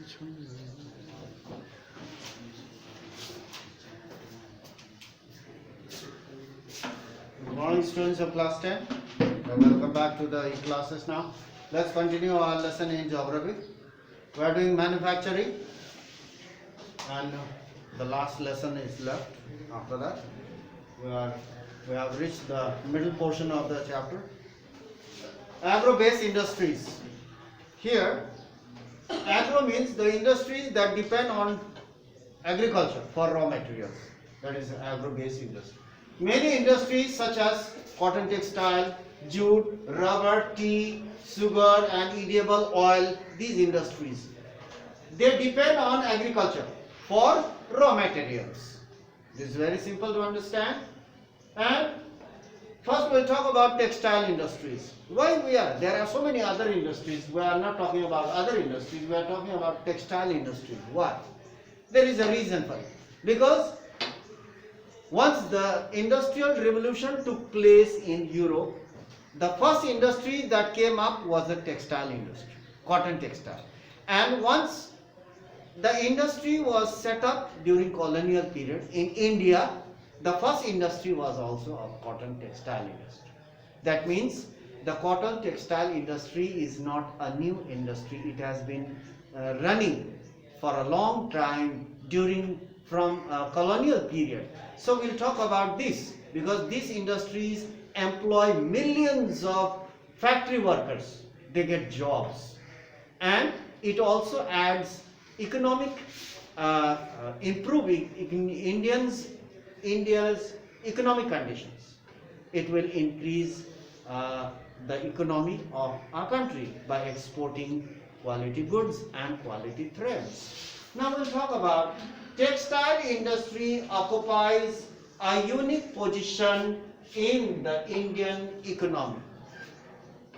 Good morning, students of class 10. Welcome back to the classes now. Let's continue our lesson in geography. We are doing manufacturing, and the last lesson is left. After that, we have reached the middle portion of the chapter. Agro-based industries. Here, agro means the industries that depend on agriculture for raw materials. That is agro-based industry. Many industries such as cotton textile, jute, rubber, tea, sugar and edible oil, these industries, they depend on agriculture for raw materials. This is very simple to understand. And first we'll talk about textile industries. There are so many other industries. We are not talking about other industries. We are talking about textile industry. Why? There is a reason for it. Because once the industrial revolution took place in Europe, the first industry that came up was the textile industry, cotton textile. And once the industry was set up during colonial period in India, the first industry was also a cotton textile industry. That means the cotton textile industry is not a new industry. It has been running for a long time from colonial period. So we'll talk about this because these industries employ millions of factory workers. They get jobs, and it also adds economic improving India's economic conditions. It will increase the economy of our country by exporting quality goods and quality threads. Now we'll talk about textile industry occupies a unique position in the Indian economy.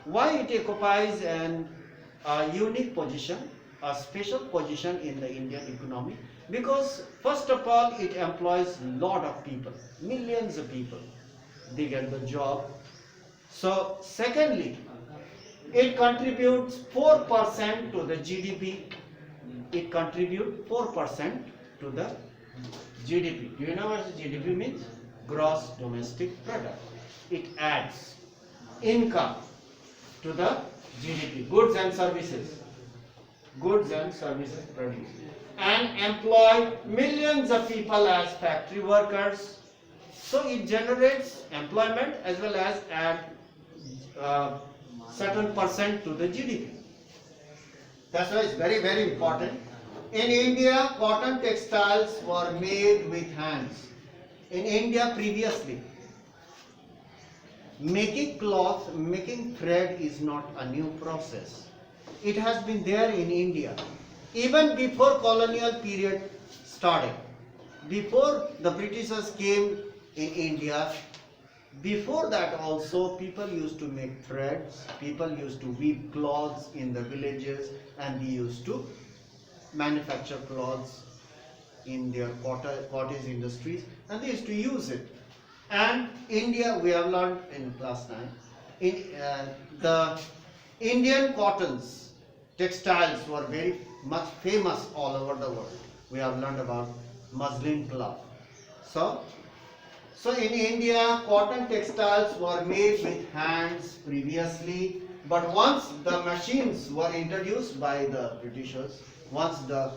Why it occupies a unique position, a special position in the Indian economy? Because first of all, it employs a lot of people, millions of people. They get the job. So secondly, it contributes 4% to the GDP. It contributes 4% to the GDP. Do you know what GDP means? Gross domestic product. It adds income to the GDP, goods and services. Goods and services produced. And employ millions of people as factory workers. So it generates employment as well as add certain percent to the GDP. That's why it's very, very important. In India, cotton textiles were made with hands. In India previously, making cloth, making thread is not a new process. It has been there in India. Even before colonial period started, before the Britishers came in India, before that also people used to make threads, people used to weave cloths in the villages, and they used to manufacture cloths in their cottage industries, and they used to use it. And India, we have learned in class 9, the Indian cottons, textiles were very much famous all over the world. We have learned about muslin cloth. So in India, cotton textiles were made with hands previously, but once the machines were introduced by the Britishers, once the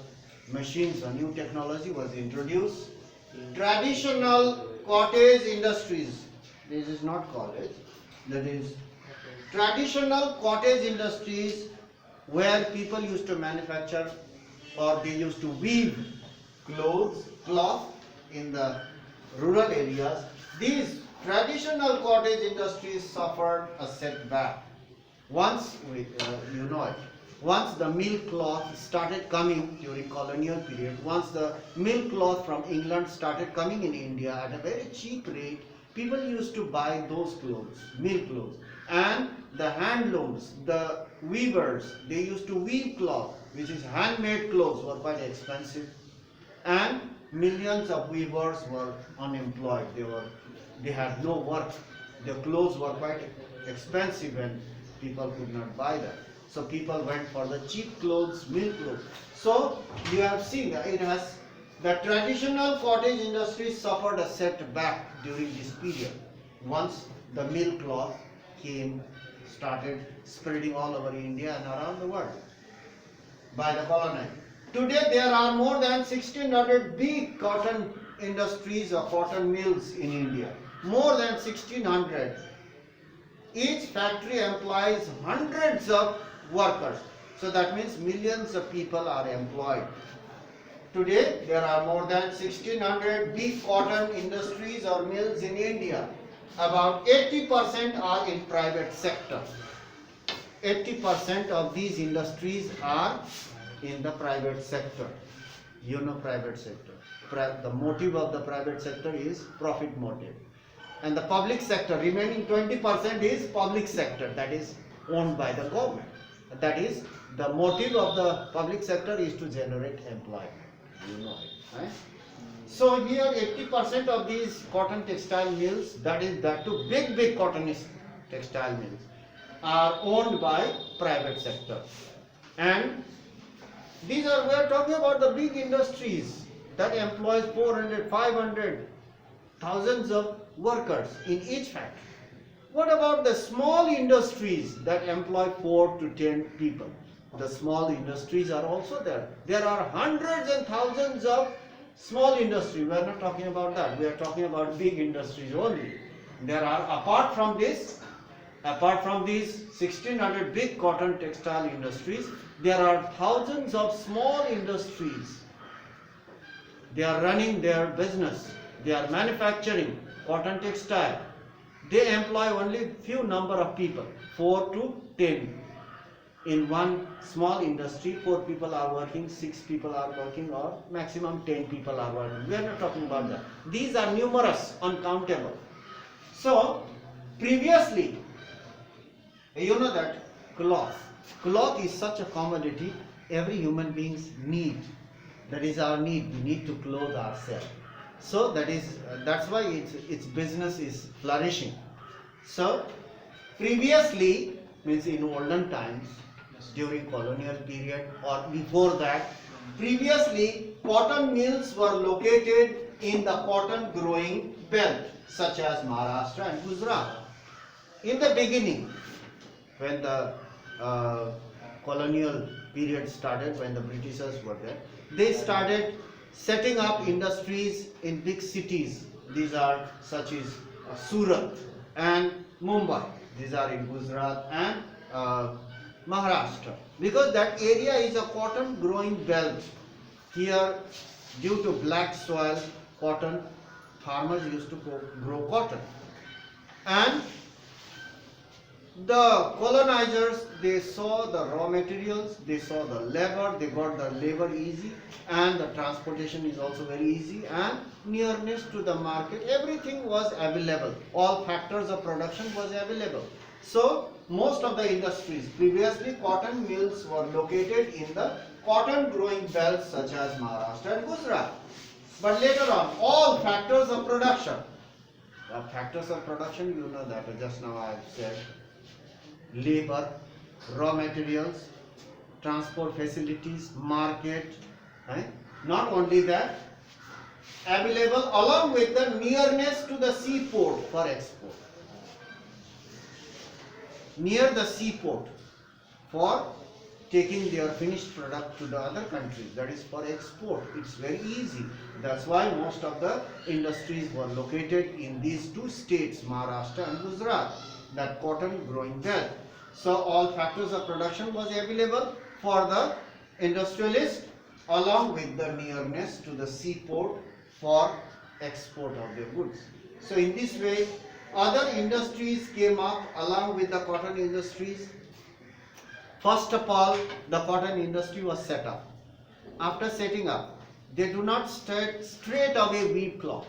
machines, a new technology was introduced, traditional cottage industries, this is not college, that is traditional cottage industries where people used to manufacture or they used to weave cloth in the rural areas, these traditional cottage industries suffered a setback. Once once the milk cloth started coming during colonial period, once the milk cloth from England started coming in India at a very cheap rate, people used to buy those clothes, milk clothes. And the handlooms, the weavers, they used to weave cloth, which is handmade clothes, were quite expensive. And millions of weavers were unemployed. They had no work. Their clothes were quite expensive and people could not buy them. So people went for the cheap clothes, mill clothes. So you have seen that it has, the traditional cottage industry suffered a setback during this period. Once the mill cloth started spreading all over India and around the world by the colonizers. Today there are more than 1600 big cotton industries or cotton mills in India. More than 1600. Each factory employs hundreds of workers. So that means millions of people are employed. Today there are more than 1600 big cotton industries or mills in India. About 80% are in private sector. 80% of these industries are in the private sector. You know private sector. The motive of the private sector is profit motive. And the public sector, remaining 20% is public sector, that is owned by the government. That is, the motive of the public sector is to generate employment. You know it, right? So here 80% of these cotton textile mills, that too big cotton textile mills, are owned by private sector. And we are talking about the big industries that employs 400, 500, thousands of workers in each factory. What about the small industries that employ 4 to 10 people? The small industries are also there. There are hundreds and thousands of small industries. We are not talking about that. We are talking about big industries only. There are, apart from these 1600 big cotton textile industries, there are thousands of small industries. They are running their business. They are manufacturing cotton textile. They employ only few number of people, 4 to 10. In one small industry, 4 people are working, 6 people are working, or maximum 10 people are working. We are not talking about that. These are numerous, uncountable. So, previously, you know that cloth is such a commodity every human beings need. That is our need. We need to clothe ourselves. So that's why its business is flourishing. So previously, means in olden times, during colonial period or before that, previously cotton mills were located in the cotton growing belt, such as Maharashtra and Gujarat. In the beginning, when the colonial period started, when the Britishers were there, they started setting up industries in big cities. These are such as Surat and Mumbai. These are in Gujarat and Maharashtra. Because that area is a cotton growing belt. Here, due to black soil, cotton, farmers used to grow cotton. And the colonizers, they saw the raw materials, they saw the labor, they got the labor easy, and the transportation is also very easy, and nearness to the market, everything was available. All factors of production was available. So most of the industries, previously cotton mills were located in the cotton growing belts such as Maharashtra and Gujarat. But later on, all factors of production, you know that just now I have said, labor, raw materials, transport facilities, market, not only that, available along with the nearness to the seaport for export. Near the seaport for taking their finished product to the other countries, that is for export. It's very easy. That's why most of the industries were located in these 2 states, Maharashtra and Gujarat, that cotton growing belt. So all factors of production was available for the industrialist along with the nearness to the seaport for export of their goods. So in this way, other industries came up along with the cotton industries. First of all, the cotton industry was set up. After setting up, they do not straight away weave cloth.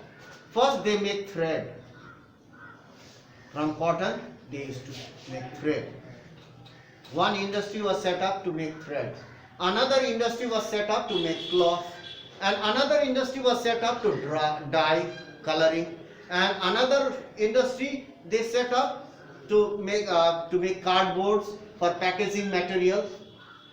First they make thread. From cotton, they used to make thread. One industry was set up to make thread. Another industry was set up to make cloth. And another industry was set up to dye, coloring. And another industry they set up to make cardboards for packaging material.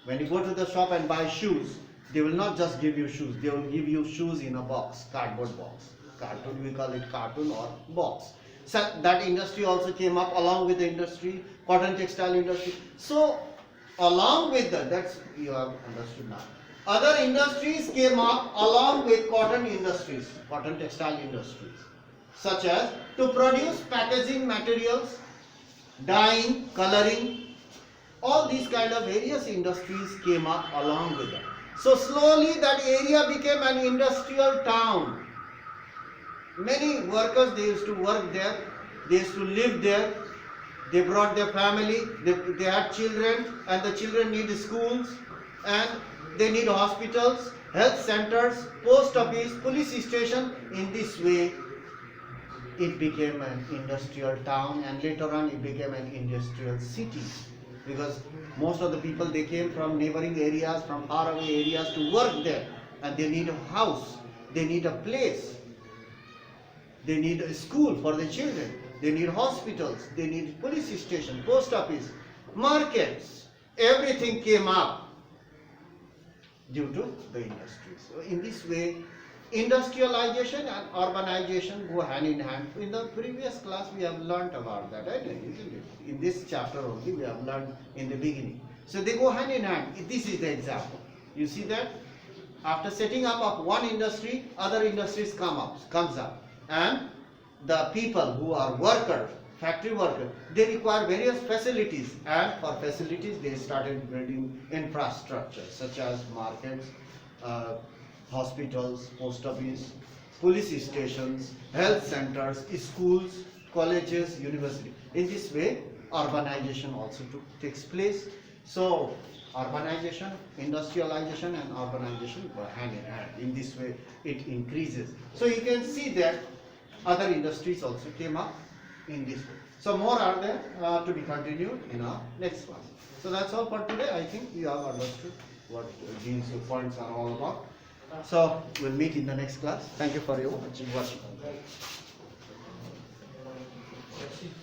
When you go to the shop and buy shoes, they will not just give you shoes, they will give you shoes in a box, cardboard box. Cartoon, we call it cartoon or box. So that industry also came up along with the industry, cotton textile industry. So along with that, that's you have understood now. Other industries came up along with cotton industries, cotton textile industries, such as to produce packaging materials, dyeing, coloring, all these kind of various industries came up along with that. So slowly that area became an industrial town. Many workers, they used to work there, they used to live there, they brought their family, they had children, and the children need schools, and they need hospitals, health centers, post office, police station. In this way it became an industrial town, and later on it became an industrial city, because most of the people, they came from neighboring areas, from faraway areas to work there, and they need a house, they need a place, they need a school for the children, they need hospitals, they need police station, post office, markets. Everything came up due to the industries. So in this way, industrialization and urbanization go hand in hand. In the previous class we have learnt about that, right? Isn't it? In this chapter only we have learned in the beginning. So they go hand in hand. This is the example. You see that after setting up of one industry, other industries comes up, and the people who are workers, factory workers, they require various facilities, and for facilities they started building infrastructure such as markets, hospitals, post office, police stations, health centers, schools, colleges, university. In this way, urbanization also takes place. So urbanization, industrialization and urbanization go hand in hand. In this way it increases. So you can see that other industries also came up in this way. So more are there to be continued in our next class. So that's all for today. I think you have understood what these points are all about. So we'll meet in the next class. Thank you for your watching.